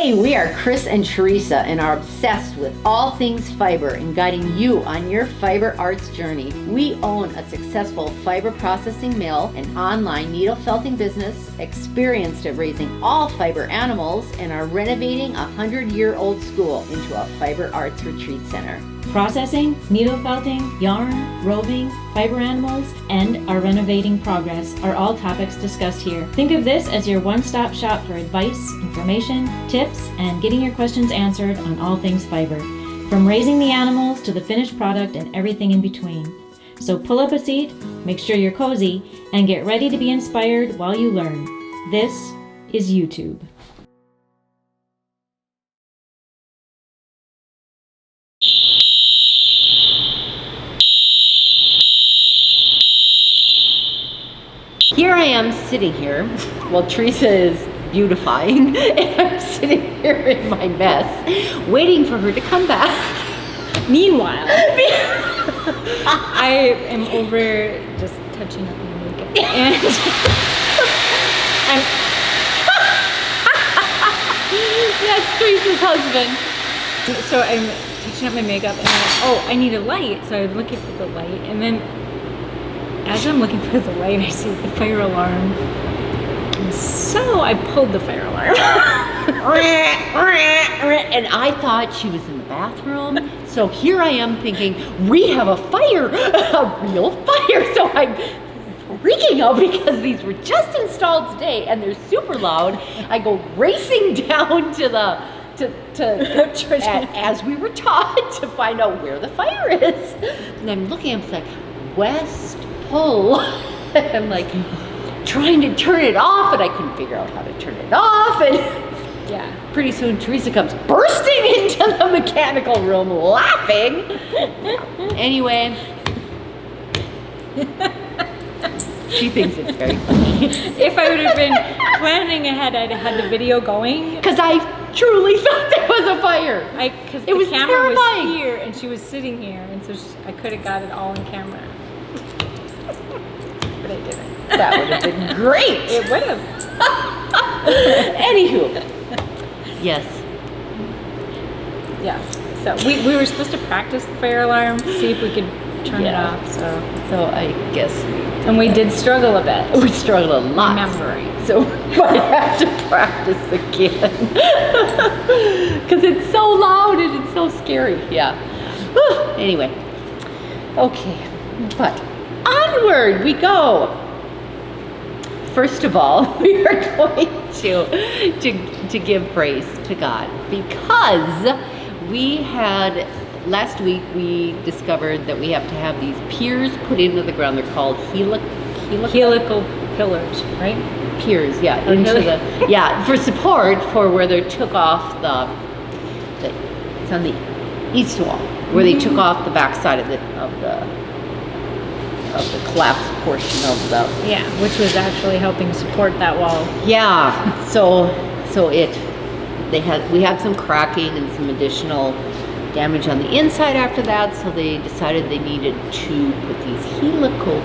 Hey, we are Chris and Teresa and are obsessed with all things fiber and guiding you on your fiber arts journey. We own a successful fiber processing mill, an online needle felting business, experienced at raising all fiber animals, and are renovating a 100-year-old school into a fiber arts retreat center. Processing, needle felting, yarn, roving, fiber animals, and our renovating progress are all topics discussed here. Think of this as your one-stop shop for advice, information, tips, and getting your questions answered on all things fiber, from raising the animals to the finished product and everything in between. So pull up a seat, make sure you're cozy, and get ready to be inspired while you learn. This is EweTube. Here I am sitting here while Teresa is beautifying, and I'm sitting here in my mess, waiting for her to come back. Meanwhile, I am over just touching up my makeup. And that's Teresa's husband. So I'm touching up my makeup, and I need a light. So I'm looking for the light, and then as I'm looking for the light, I see the fire alarm. And so I pulled the fire alarm. And I thought she was in the bathroom. So here I am thinking, we have a fire, a real fire. So I'm freaking out because these were just installed today and they're super loud. I go racing down to as we were taught, to find out where the fire is. And I'm looking, I'm like, West Pole. I'm like trying to turn it off, and I couldn't figure out how to turn it off. And yeah, pretty soon Teresa comes bursting into the mechanical room laughing. Anyway, she thinks it's very funny. If I would have been planning ahead, I'd have had the video going. Because I truly thought there was a fire. Because the camera was here and she was sitting here, and so I could have got it all on camera. But I didn't. That would have been great. It would have. Anywho, yes. Yeah. So we were supposed to practice the fire alarm, see if we could turn it off. So I guess and we did struggle a bit. We struggled a lot. Remembering. So we might have to practice again. Because it's so loud and it's so scary. Yeah. Anyway. Okay. But onward we go. First of all, we are going to give praise to God, because we had last week we discovered that we have to have these piers put into the ground. They're called helical pillars, right? Piers, yeah, into the for support for where they took off the it's on the east wall where they took off the back side of the collapsed portion of the which was actually helping support that wall. Yeah, so we had some cracking and some additional damage on the inside after that, so they decided they needed to put these helical.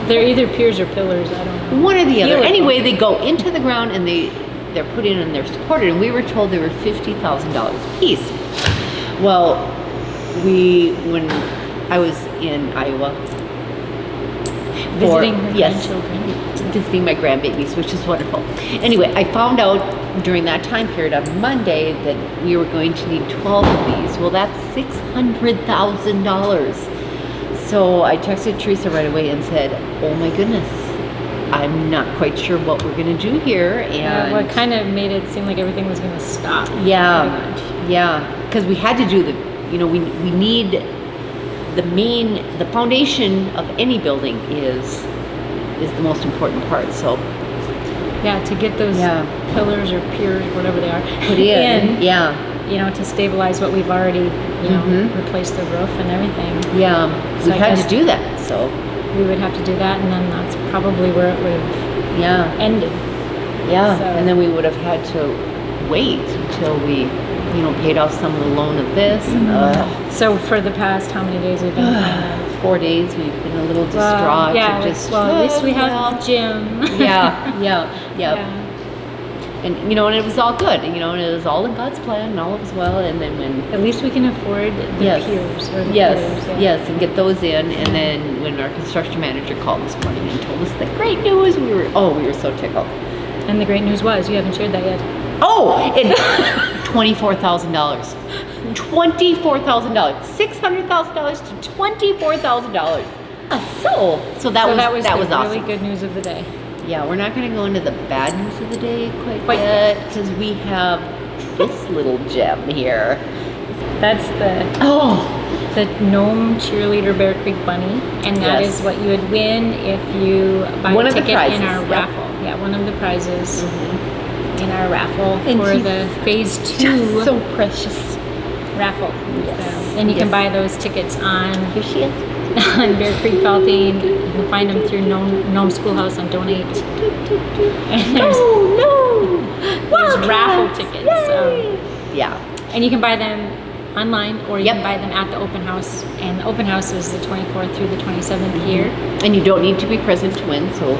They're either piers or pillars, I don't know. One or the other. Anyway, they go into the ground and they're put in and they're supported, and we were told they were $50,000 a piece. Well, when I was in Iowa visiting my grandbabies, which is wonderful. Anyway, I found out during that time period on Monday that we were going to need 12 of these. Well, that's $600,000. So I texted Teresa right away and said, oh my goodness, I'm not quite sure what we're going to do here. And what kind of made it seem like everything was going to stop. Yeah, because we had to do we need the foundation of any building is the most important part. So to get those pillars or piers, whatever they are, put in, to stabilize what we've already, replaced the roof and everything. Yeah, so we had to do that. So we would have to do that, and then that's probably where it would have ended. Yeah, so. And then we would have had to wait until we paid off some of the loan of this. So for the past, how many days we've been 4 days, we've been a little distraught. At least we have the gym. Yeah. And, and it was all good, and it was all in God's plan, and all was well, and then when... At least we can afford the piers. Or the Yes, pillars, yes, and get those in, and then when our construction manager called this morning and told us the great news, we were so tickled. And the great news was, you haven't shared that yet. Oh, and $24,000. $24,000. $600,000 to $24,000. So that was awesome. Really good news of the day. Yeah, we're not going to go into the bad news of the day quite yet, because we have this little gem here. That's the Nome Cheerleader Bear Creek Bunny, and that is what you would win if you buy a ticket in our raffle. Yeah, one of the prizes in our raffle for the phase 2. So precious. Raffle. Yes. And you can buy those tickets on Here she is. on Bear Creek Felting. You can find them through Nome Schoolhouse on Donate. And there's raffle tickets. Yeah. And you can buy them online, or you can buy them at the open house. And the open house is the 24th through the 27th here. And you don't need to be present to win. So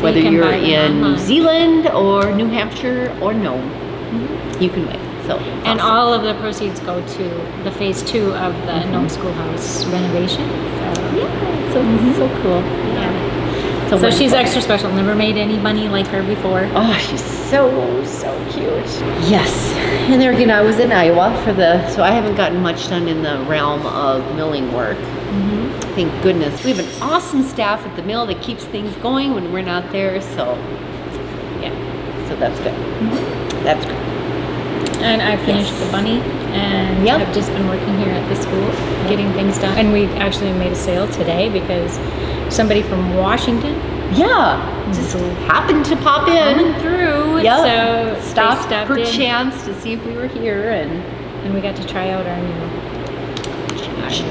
whether you you're in New Zealand or New Hampshire or Nome, you can win. So and all of the proceeds go to the phase 2 of the Nome Schoolhouse renovation. So cool. Yeah. So she's extra special. Never made any bunny like her before. Oh, she's so cute. Yes. And there again, I was in Iowa so I haven't gotten much done in the realm of milling work. Thank goodness. We have an awesome staff at the mill that keeps things going when we're not there. So so that's good. That's good. And I finished the bunny, and I've just been working here at the school, getting things done. And we actually made a sale today because somebody from Washington just happened to pop in. Coming through. So stopped per in. chance to see if we were here, and we got to try out our new cash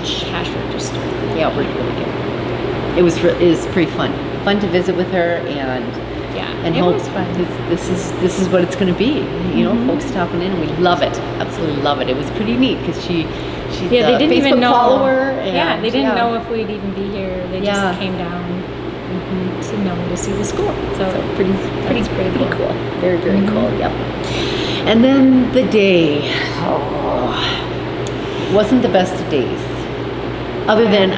register. Yeah, it worked really good. It was pretty fun to visit with her, and hope was fun. This is what it's going to be. Folks stopping in, and we love it. Absolutely love it. It was pretty neat because she's they a didn't Facebook even know, follower. They didn't know if we'd even be here. They just came down to Nome to see the school. So pretty cool. Very cool. Yep. And then the day wasn't the best of days. Other than,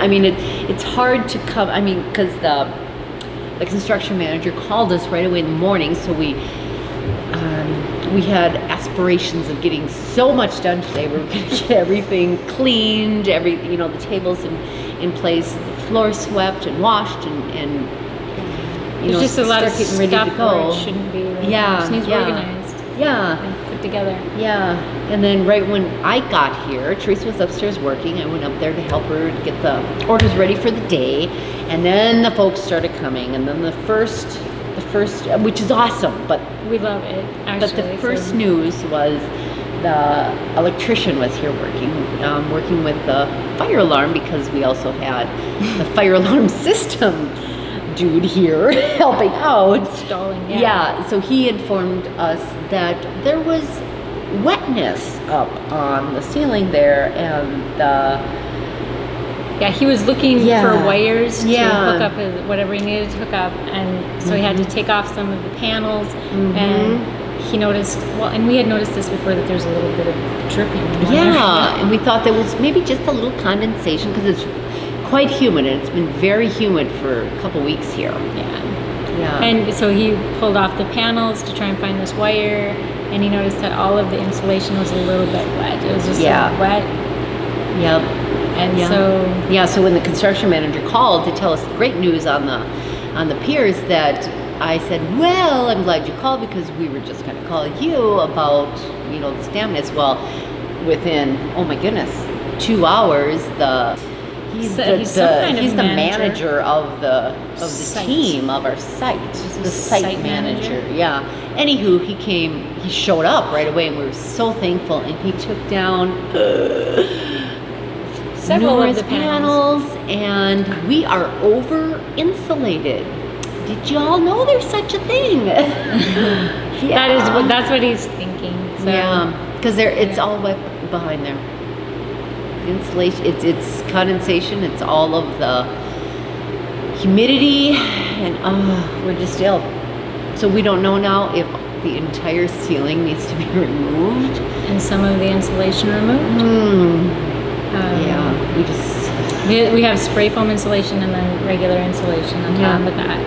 it's hard to come. Because the construction manager called us right away in the morning, so we had aspirations of getting so much done today. We were going to get everything cleaned, the tables in place, the floor swept and washed, and there's just a lot of stuff ready to go. Where it shouldn't be. Right? Yeah, it just needs organized. Yeah. And put together. Yeah. And then right when I got here, Teresa was upstairs working. I went up there to help her to get the orders ready for the day. And then the folks started coming. And then the first, which is awesome, but we love it, actually. But the first news was the electrician was here working with the fire alarm, because we also had the fire alarm system dude here helping out. Installing, so he informed us that there was wetness up on the ceiling there, and he was looking for wires to hook up whatever he needed to hook up, and so he had to take off some of the panels, and he noticed, and we had noticed this before, that there's a little bit of dripping. And we thought there was maybe just a little condensation, because it's quite humid, and it's been very humid for a couple weeks here. And so he pulled off the panels to try and find this wire, and he noticed that all of the insulation was a little bit wet. It was just wet. And so when the construction manager called to tell us the great news on the piers, that I said, well, I'm glad you called, because we were just going to call you about this dampness. Well, within 2 hours, he's the manager of the team of our site, the site manager. Anywho, he showed up right away, and we were so thankful, and he took down several of the panels, and we are over insulated. Did y'all know there's such a thing? That's what he's thinking. So. Because it's all wet behind there. Insulation, it's condensation, it's all of the humidity, and we're just ill. So we don't know now if the entire ceiling needs to be removed. And some of the insulation removed. Yeah, We have spray foam insulation and then regular insulation on top of that.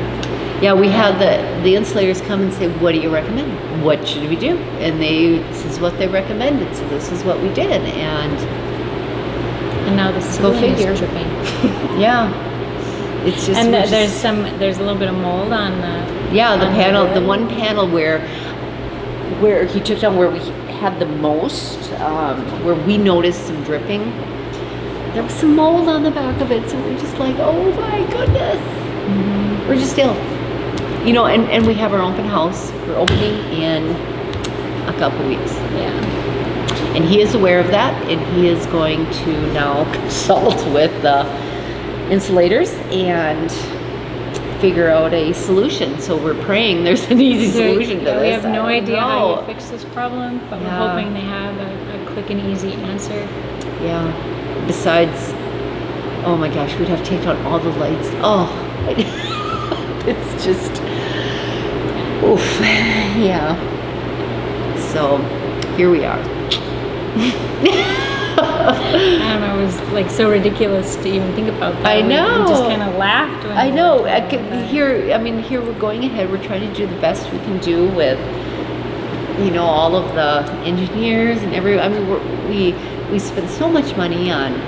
Yeah, we had the insulators come and say, what do you recommend? What should we do? And this is what they recommended, so this is what we did. And now the ceiling is dripping. Yeah. It's just... And there's a little bit of mold on the... Yeah, the panel, the one panel where he took down where we had the most, where we noticed some dripping. There was some mold on the back of it, so we're just like, oh my goodness. We're just still... You know, and we have our open house. We're opening in a couple weeks. Yeah. And he is aware of that, and he is going to now consult with the insulators and figure out a solution. So we're praying there's an easy solution to this. We have no idea how you fix this problem, but we're hoping they have a quick and easy answer. Yeah. Besides, oh my gosh, we'd have to take out all the lights. Oh, it's just... Oof, yeah. So, here we are. And it was like so ridiculous to even think about that. I know. We just kind of laughed. When I know. Here we're going ahead. We're trying to do the best we can do with, you know, all of the engineers and we spend so much money on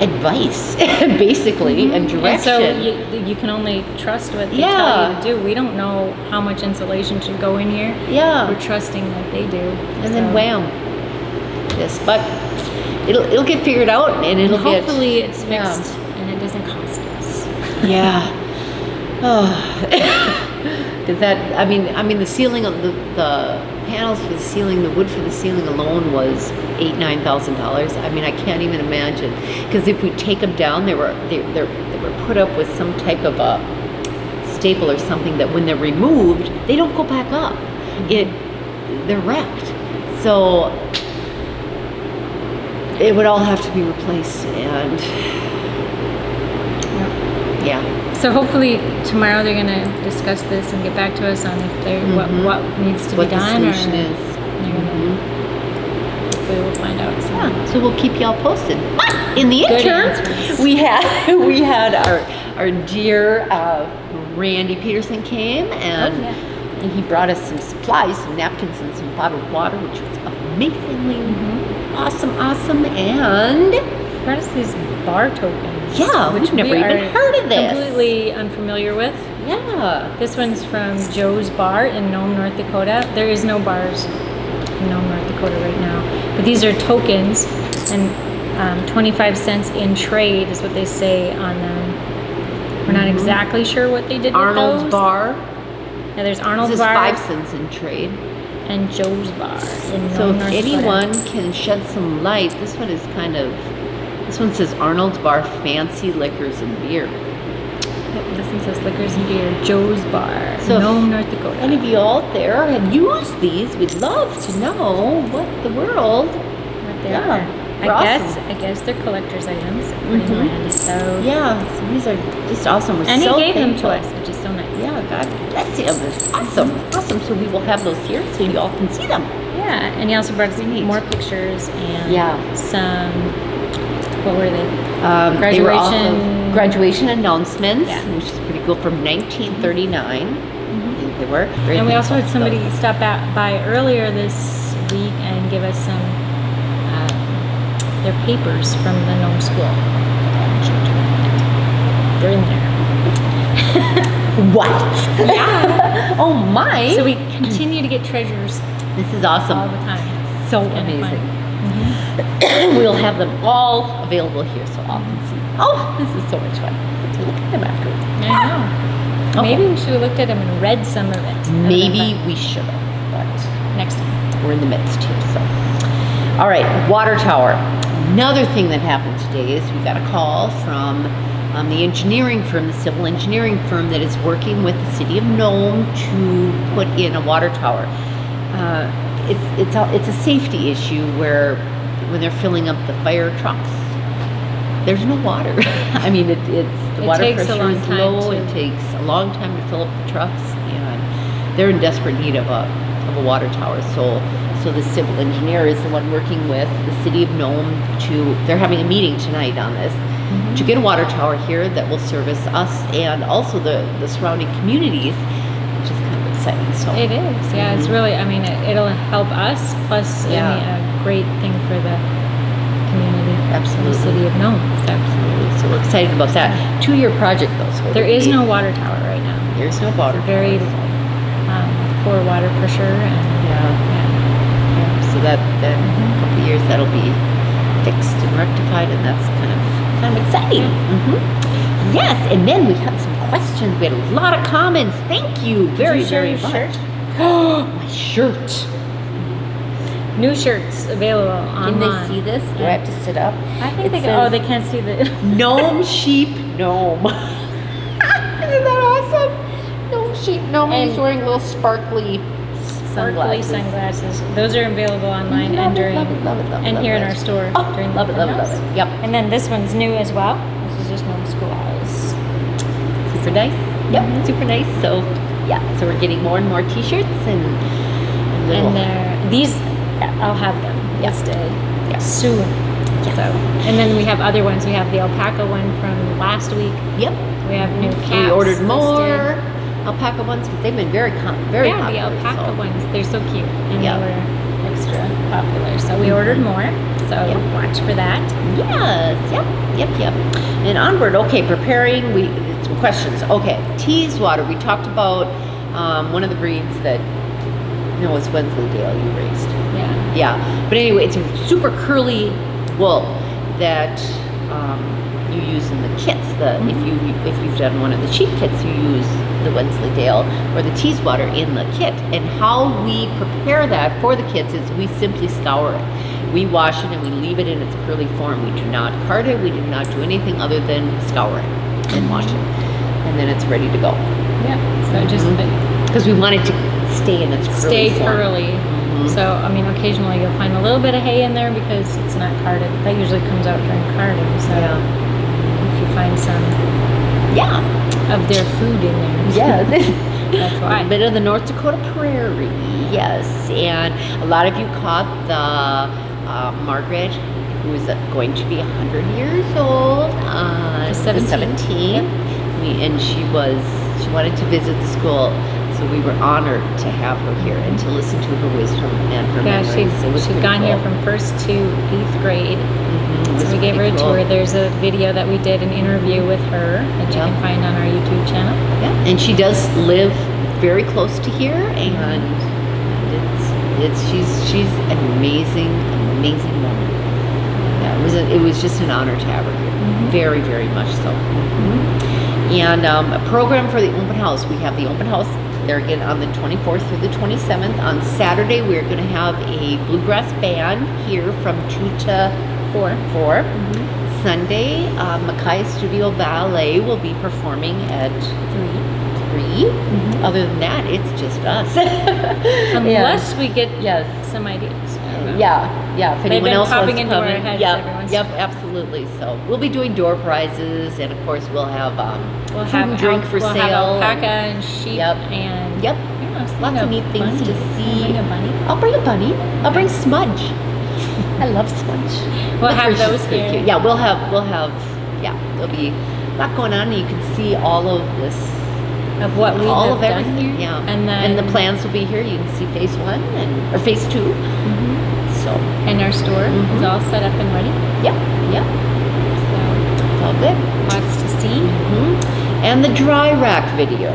advice, basically, and direction. And so you can only trust what they tell you to do. We don't know how much insulation should go in here. Yeah. We're trusting that they do. And then wham. This, but it'll get figured out, and hopefully it's fixed and it doesn't cost us. Yeah. Oh. Because I mean the ceiling of the panels for the ceiling, the wood for the ceiling alone was $9,000. I mean, I can't even imagine. Because if we take them down, they were put up with some type of a staple or something that when they're removed, they don't go back up. They're wrecked. So it would all have to be replaced, and yeah. So hopefully tomorrow they're going to discuss this and get back to us on if they're what needs to be done, the solution is. Hopefully we'll find out soon. Yeah, so we'll keep y'all posted. In the interim, we had our dear Randy Peterson came and he brought us some supplies, some napkins, and some bottled water, which was amazingly awesome, and brought us these bar tokens. Yeah, which we've never even heard of this. Completely unfamiliar with. Yeah. This one's from Joe's Bar in Nome, North Dakota. There is no bars in Nome, North Dakota right now. But these are tokens, and 25 cents in trade is what they say on them. We're not exactly sure what they did with Arnold's those. Bar. Yeah, there's Arnold's This is Bar. 5 cents in trade. And Joe's Bar in So Nome, if North anyone Dakota. can shed some light, this one is this one says Arnold's Bar Fancy Liquors and Beer. This one says liquors and beer, Joe's Bar, So Nome, North Dakota. Any of you out there have used these, we'd love to know what the world. What they are. I guess they're collector's items, according to Randy. So yeah, so these are just awesome. and he gave them to us, which is so nice. Yeah, God bless him. It's awesome. Awesome. So we will have those here so you all can see them. Yeah, and he also brought us more pictures and some, what were they? They were off of graduation announcements, which is pretty cool, from 1939. I think they were. And we also had somebody stop by earlier this week and give us some their papers from the Nome school. They're in there. What? Yeah. Oh my. So we continue to get treasures. This is awesome. All the time. So amazing. We'll have them all available here so all can see. Oh, this is so much fun. Let's look at them afterwards. I know. Okay. Maybe we should have looked at them and read some of it. Maybe we should have, but next time. we're in the midst here. So, all right, water tower. Another thing that happened today is we got a call from the engineering firm, the civil engineering firm that is working with the city of Nome to put in a water tower. It's a safety issue where when they're filling up the fire trucks, there's no water. I mean, the water pressure is low. It takes a long time to fill up the trucks, and they're in desperate need of a water tower. So the civil engineer is the one working with the city of Nome they're having a meeting tonight on this, to get a water tower here that will service us and also the surrounding communities, which is kind of exciting. So It is, yeah. It's really, I mean, it'll help us, plus Yeah. I mean, a great thing for the community. Absolutely. The city of Nome. So absolutely. So we're excited about that. 2-year project though. So there is no water tower right now. There's no water. It's a very poor water pressure, and Yeah. So that in a couple of years that'll be fixed and rectified, and that's kind of exciting. Yes, and then we had some questions. We had a lot of comments. Thank you very, you share very your much. shirt? My shirt. new shirts available online. Can they see this? Do I have to sit up? I think It they can. says- Oh, they can't see the. Gnome sheep gnome. Isn't that awesome? Gnome sheep gnome. And- He's wearing little sparkly Sparkly sunglasses. Those are available online Love and it, during love it, love it, love it, and love here in it. our store Oh, during the love it, open love it, love house. it. Yep. And then this one's new as well. This is just Nome Schoolhouse. Super nice. Yep, super nice. So yeah, so we're getting more and more t-shirts and little, And these, I'll have them listed soon. Yes. So, and then we have other ones. We have the alpaca one from last week. Yep. We have new caps. We ordered more listed. alpaca ones because they've been very Yeah, popular. the alpaca so. ones. They're so cute, and Yeah. they were extra popular. So we ordered more. So Yep. watch for that. Yes. Yep. And onward. Okay, preparing. Some questions. Okay, Teeswater. We talked about one of the breeds that. No, it's Wensleydale you raised. Yeah. Yeah, but anyway, it's a super curly wool that you use in the kits. If you've done one of the sheep kits, you use the Wensleydale or the Teeswater in the kit. And how we prepare that for the kits is we simply scour it. We wash it and we leave it in its curly form. We do not card it. We do not do anything other than scour it and wash it, and then it's ready to go. Yeah. So just Because we want it to stay in its curly stay form. curly. So, I mean, occasionally you'll find a little bit of hay in there because it's not carded. That usually comes out during carding. So, if you find some of their food in there, Yeah. that's why. A bit of the North Dakota prairie, yes. And a lot of you caught the Margaret, who is going to be 100 years old on the 17th. And she wanted to visit the school, so we were honored to have her here and to listen to her wisdom and her Yeah, memories. It was she'd pretty gone here cool. from 1st to 8th grade. It was So we gave her a pretty cool. tour. There's a video that we did, an interview with her that you can find on our YouTube channel. Yeah, and she does live very close to here, and she's an amazing woman. Yeah, it was just an honor to have her here. Very, very much so. And a program for the open house. We have the open house there again on the 24th through the 27th. On Saturday, we're going to have a bluegrass band here from 2 to 4. Sunday, Mackay Studio Ballet will be performing at 3. Other than that, it's just us. Unless we get some ideas. I don't know. Yeah. If They've anyone been else wants popping to into come our in, heads every once in a while. absolutely. So we'll be doing door prizes, and of course we'll have We'll food have and drink for we'll sale. have alpaca and sheep and Yep. yeah, Lots of neat things to see. Bring a bunny. I'll bring a bunny. I'll bring Smudge. I love Smudge. We'll have Licorice is those pretty here. cute. Yeah, we'll have. There'll be a lot going on, and you can see all of this. Of what we all have of done everything, here. yeah. And then the plans will be here. You can see phase 1 or phase 2. So and our store is all set up and ready. yeah, So it's all good. lots to see. And the dry rack video.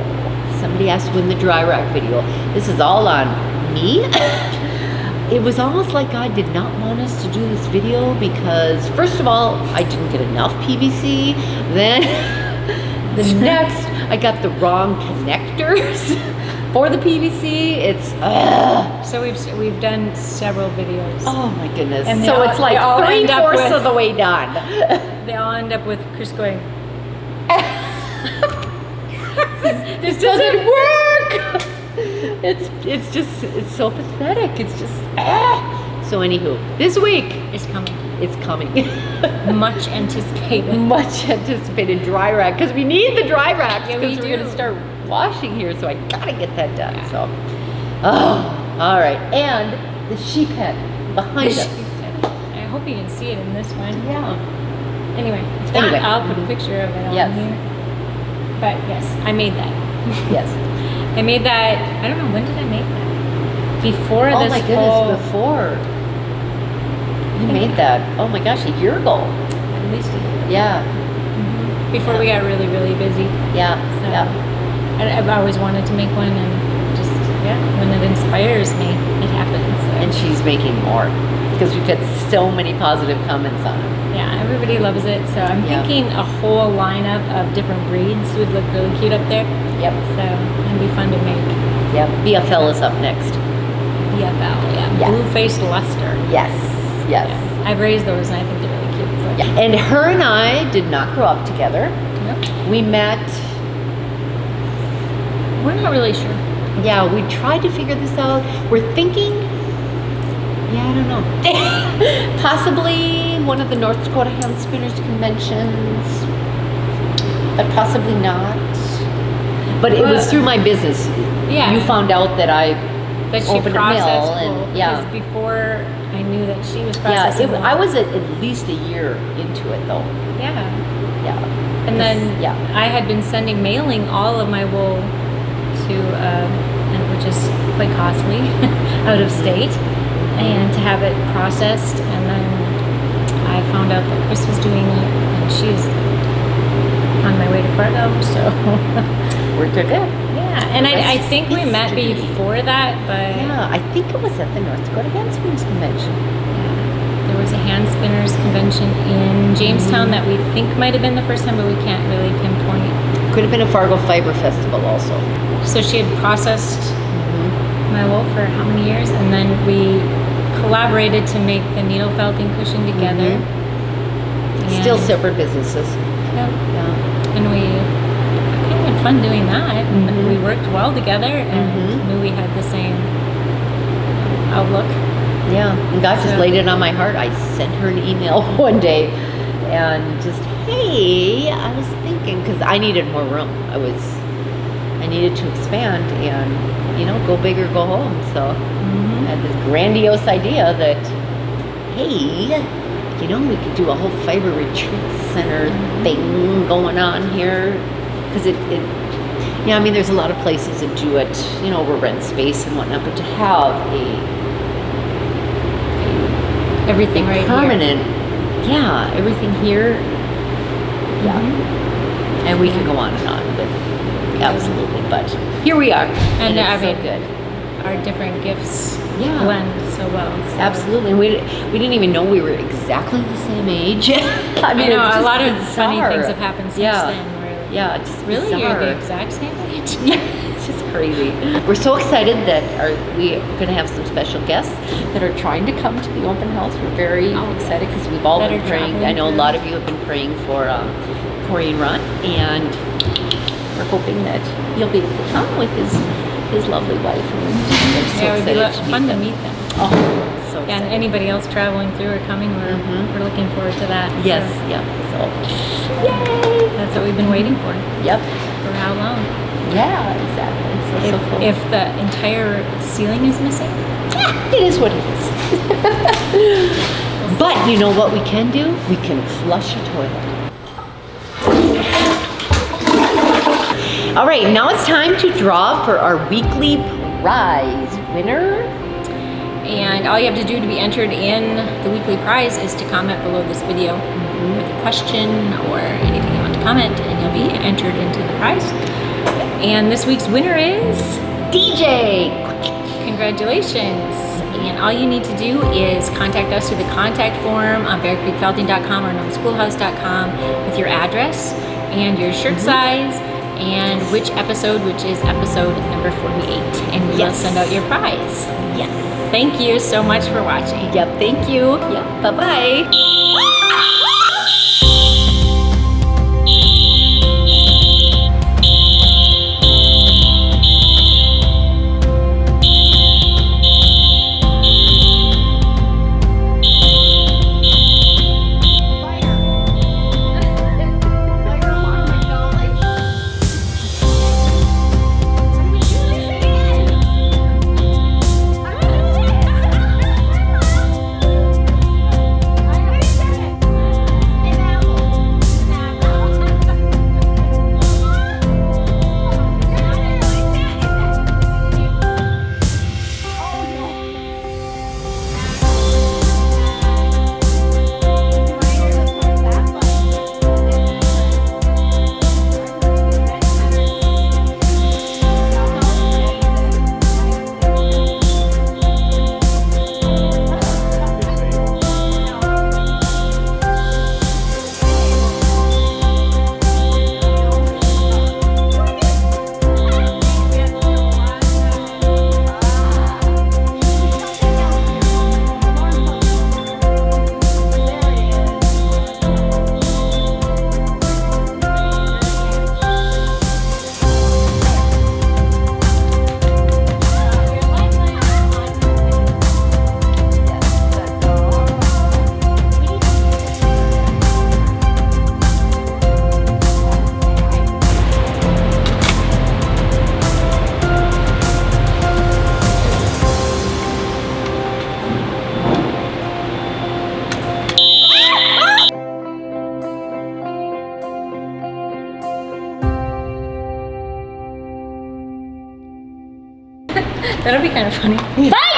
Somebody asked when the dry rack video. This is all on me. It was almost like God did not want us to do this video because, first of all, I didn't get enough PVC. Then the next, I got the wrong connectors for the PVC. It's So we've done several videos. oh my goodness. And they so all- it's like they all end up 3/4 with- of the way done. They all end up with Chris going, This doesn't work. It's so pathetic. It's just So anywho, this week it's coming. it's coming. Much anticipated. Much anticipated dry rack because we need the dry racks Yeah, we because we're do. gonna start washing here, so I gotta get that done. So, oh, all right. And the sheep head behind us. I hope you can see it in this one. Yeah. Anyway, if not, Anyway. I'll put a picture of it on Yes. here. But yes, I made that. Yes. I made that. I don't know, when did I make that? Before Oh this my whole. goodness! Before you made that. Oh my gosh, a year ago. At least a year. Yeah. Before we got really, really busy. Yeah. So, Yeah. I've always wanted to make one, and just, when it inspires me, it happens. So. And she's making more because we've had so many positive comments on it. Yeah, everybody loves it. So I'm Yeah. thinking a whole lineup of different breeds would look really cute up there. Yep. So it'd be fun to make. Yep. BFL is up next. BFL, yeah. Yes. Blue-faced luster. Yes. Yes. Yeah. I've raised those, and I think they're really cute. So. Yeah. And her and I did not grow up together. Yep. We met. We're not really sure. Yeah, we tried to figure this out. We're thinking. Yeah, I don't know. Possibly one of the North Dakota hand spinners conventions, but possibly not. But it was through my business. Yeah. You found out that I That she opened a processed mill, wool, and yeah. because before I knew that she was Yeah, processing wool. I was at least a year into it though. Yeah. Yeah. And then Yeah. I had been mailing all of my wool to, and which is quite costly, out of state, and to have it processed. And then I found out that Chris was doing it, and she's on my way to Fargo, so. We're good. Yeah, and I think we met history. before that, but Yeah, I think it was at the North Dakota Hand Spinners Convention. there was a hand spinners convention in Jamestown that we think might have been the first time, but we can't really pinpoint. Could have been a Fargo Fiber Festival also. So she had processed my wool for how many years, and then we collaborated to make the needle felting cushion together. Still And- separate businesses. Yeah. Yeah. And we kind of had fun doing that. And we worked well together, and knew we had the same outlook. Yeah, and God just So- laid it on my heart. I sent her an email one day and just, hey, I was thinking, because I needed more room. I needed to expand and, go big or go home. So I had this grandiose idea that, hey, we could do a whole fiber retreat center thing going on here. Because there's a lot of places that do it, over rent space and whatnot, but to have Everything right permanent, yeah, everything here, yeah. And we could go on and on with absolutely, but here we are, and And it's so good. Our different gifts Yeah. blend so well. So. Absolutely, and we didn't even know we were exactly the same age. I know, it's a just lot of bizarre. funny things have happened since Yeah. then. Where Yeah, just really, bizarre. you're the exact same age. Yeah, it's just crazy. We're so excited that we're going to have some special guests that are trying to come to the open house. We're very excited because we've all That been are praying. traveling I know a through. lot of you have been praying for Corey and Ron, and we're hoping that he'll be able to come with his lovely wife. And we're so Yeah, it would be excited fun to them. meet them. Oh, so Yeah, excited. and anybody else traveling through or coming, we're looking forward to that. Yes, So yeah. So, yay! that's what we've been waiting for. Yep. For how long? Yeah, exactly. So cool. If the entire ceiling is missing, It is what it is. But you know what we can do? We can flush a toilet. All right, now it's time to draw for our weekly prize winner. and all you have to do to be entered in the weekly prize is to comment below this video with a question or anything you want to comment, and you'll be entered into the prize. And this week's winner is DJ. congratulations. And all you need to do is contact us through the contact form on bearcreekfelting.com or nomeschoolhouse.com with your address and your shirt size and which episode, which is episode number 48. And we will Yes. send out your prize. Yes. Thank you so much for watching. Yep, thank you. Yep, bye-bye. That'll be kind of funny. Bye!